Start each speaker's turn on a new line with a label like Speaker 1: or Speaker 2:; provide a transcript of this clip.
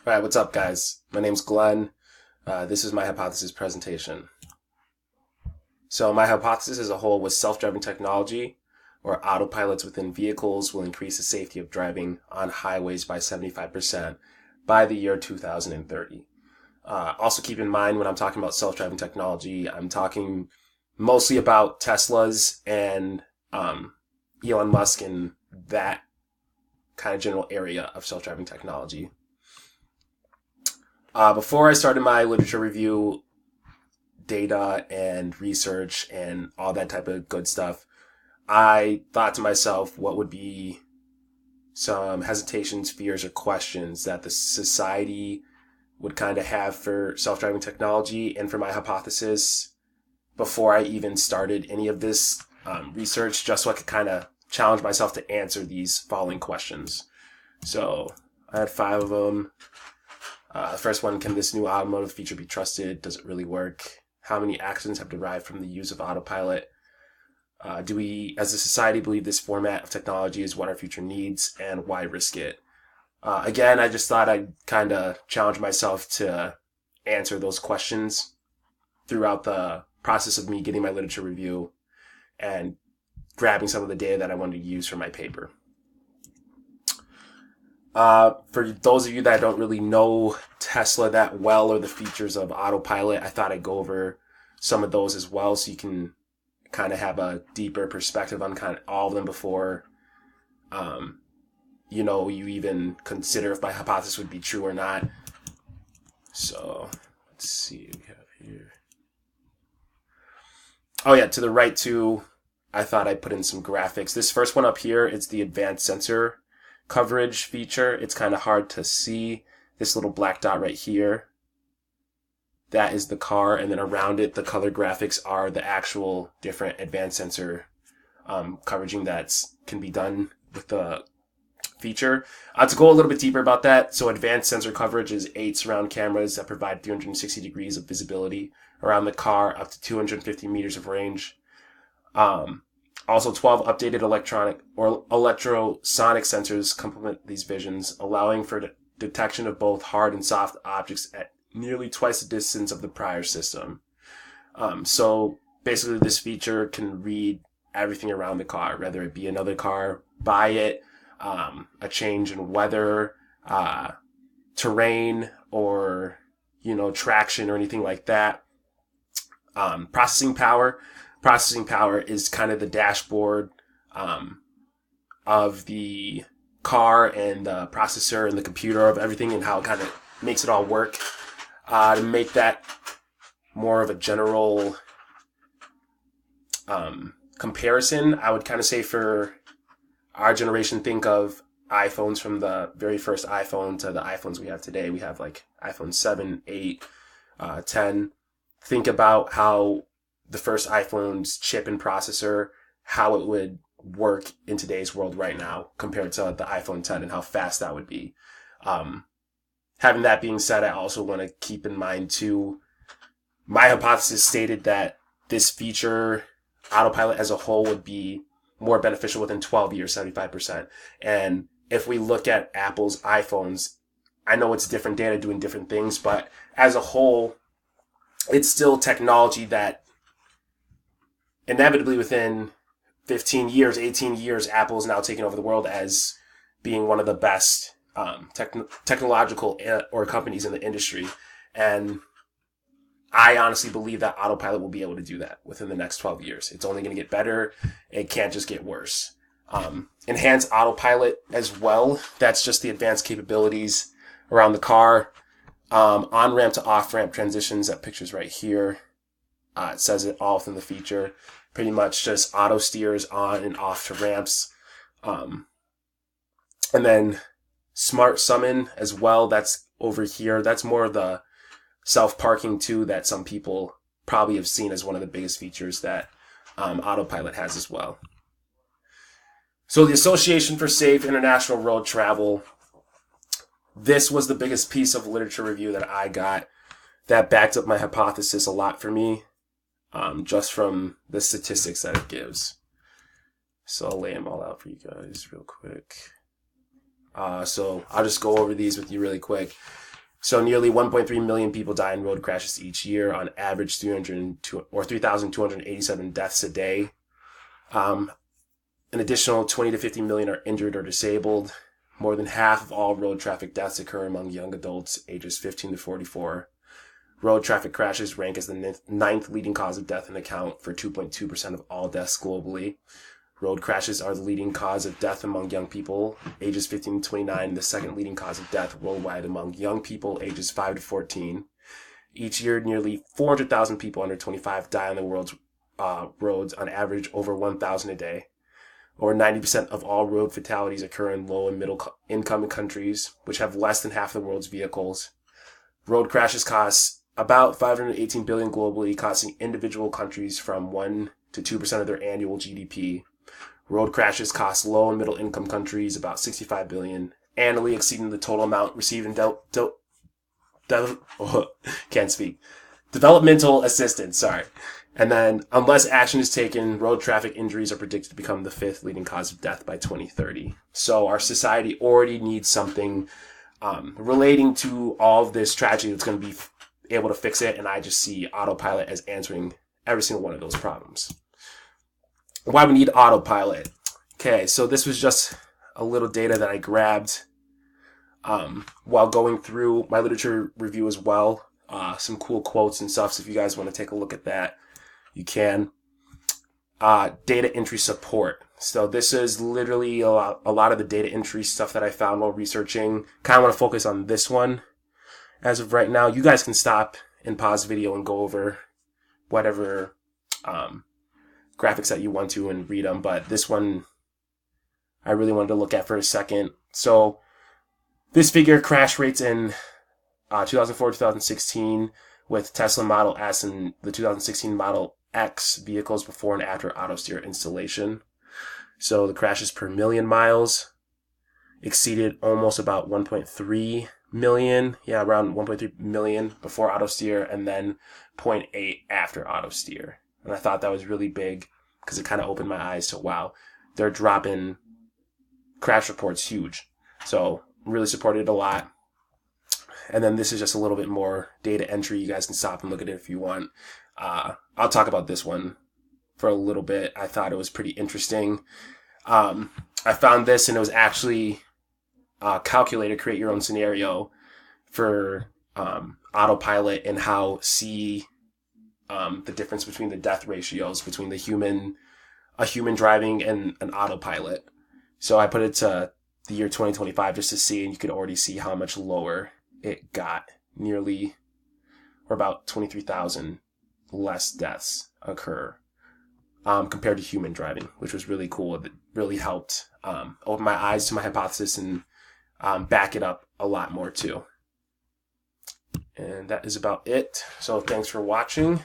Speaker 1: All right, what's up, guys? My name's Glenn. This is my hypothesis presentation. So, my hypothesis as a whole was self-driving technology, or autopilots within vehicles, will increase the safety of driving on highways by 75% by the year 2030. Also, keep in mind when I'm talking about self-driving technology, I'm talking mostly about Teslas and Elon Musk and that kind of general area of self-driving technology. Before I started my literature review, data and research and all that type of good stuff, I thought to myself, what would be some hesitations, fears, or questions that the society would kind of have for self-driving technology and for my hypothesis before I even started any of this research, just so I could kind of challenge myself to answer these following questions. So I had 5 of them. The first one, can this new automotive feature be trusted? Does it really work? How many accidents have derived from the use of autopilot? Do we, as a society, believe this format of technology is what our future needs, and why risk it? Again, I just thought I'd kind of challenge myself to answer those questions throughout the process of me getting my literature review and grabbing some of the data that I wanted to use for my paper. For those of you that don't really know Tesla that well or the features of autopilot, I thought I'd go over some of those as well so you can kind of have a deeper perspective on kind of all of them before, you even consider if my hypothesis would be true or not. So let's see what we have here. Oh yeah, to the right too, I thought I'd put in some graphics. This first one up here, it's the advanced sensor coverage feature. It's kind of hard to see this little black dot right here. That is the car, and then around it, the color graphics are the actual different advanced sensor coveraging that can be done with the feature. To go a little bit deeper about that, so advanced sensor coverage is 8 surround cameras that provide 360 degrees of visibility around the car, up to 250 meters of range. Also, 12 updated electronic or electrosonic sensors complement these visions, allowing for detection of both hard and soft objects at nearly twice the distance of the prior system. So basically, this feature can read everything around the car, whether it be another car by it, a change in weather, terrain, or traction or anything like that. Processing power. Processing power is kind of the dashboard of the car and the processor and the computer of everything and how it kind of makes it all work. To make that more of a general comparison, I would kind of say for our generation, think of iPhones from the very first iPhone to the iPhones we have today. We have like iPhone 7, 8, 10. Think about how the first iPhone's chip and processor, how it would work in today's world right now compared to the iPhone 10 and how fast that would be. Having that being said, I also want to keep in mind too, my hypothesis stated that this feature, autopilot as a whole, would be more beneficial within 12 years, 75%. And if we look at Apple's iPhones, I know it's different data doing different things, but as a whole, it's still technology that inevitably within 15 years, 18 years, Apple is now taking over the world as being one of the best technological or companies in the industry. And I honestly believe that autopilot will be able to do that within the next 12 years. It's only going to get better. It can't just get worse. Enhanced autopilot as well. That's just the advanced capabilities around the car. On-ramp to off-ramp transitions, that picture's right here. It says it all within the feature. Pretty much just auto steers on and off to ramps. And then smart summon as well. That's over here. That's more of the self-parking too that some people probably have seen as one of the biggest features that autopilot has as well. So the Association for Safe International Road Travel, this was the biggest piece of literature review that I got that backed up my hypothesis a lot for me. Just from the statistics that it gives. So I'll lay them all out for you guys real quick. So I'll just go over these with you really quick. So nearly 1.3 million people die in road crashes each year, on average 3,287 deaths a day. An additional 20 to 50 million are injured or disabled. More than half of all road traffic deaths occur among young adults ages 15 to 44. Road traffic crashes rank as the ninth leading cause of death and account for 2.2% of all deaths globally. Road crashes are the leading cause of death among young people ages 15 to 29, the second leading cause of death worldwide among young people ages 5 to 14. Each year, nearly 400,000 people under 25 die on the world's roads, on average over 1,000 a day. Over 90% of all road fatalities occur in low and middle income countries, which have less than half the world's vehicles. Road crashes cost about $518 billion globally, costing individual countries from 1 to 2% of their annual GDP. Road crashes cost low and middle income countries about $65 billion, annually, exceeding the total amount received in developmental assistance. And then, unless action is taken, road traffic injuries are predicted to become the fifth leading cause of death by 2030. So our society already needs something relating to all of this tragedy that's going to be able to fix it, and I just see autopilot as answering every single one of those problems. Why we need autopilot. Okay, so this was just a little data that I grabbed while going through my literature review as well. Some cool quotes and stuff, so if you guys want to take a look at that, you can. Data entry support. So this is literally a lot of the data entry stuff that I found while researching. Kind of want to focus on this one as of right now. You guys can stop and pause the video and go over whatever graphics that you want to and read them, but this one I really wanted to look at for a second. So this figure crash rates in 2004-2016 with Tesla Model S and the 2016 Model X vehicles before and after autosteer installation. So the crashes per million miles exceeded almost about 1.3 million. Yeah, around 1.3 million before autosteer, and then 0.8 after autosteer. And I thought that was really big because it kind of opened my eyes to, wow, they're dropping crash reports huge. So really supported it a lot. And then this is just a little bit more data entry. You guys can stop and look at it if you want. I'll talk about this one for a little bit. I thought it was pretty interesting. I found this, and it was actually calculated, create your own scenario for autopilot, and how see the difference between the death ratios between a human driving and an autopilot. So I put it to the year 2025 just to see, and you could already see how much lower it got. Nearly, or about 23,000 less deaths occur compared to human driving, which was really cool. It really helped open my eyes to my hypothesis and back it up a lot more too. And that is about it. So thanks for watching.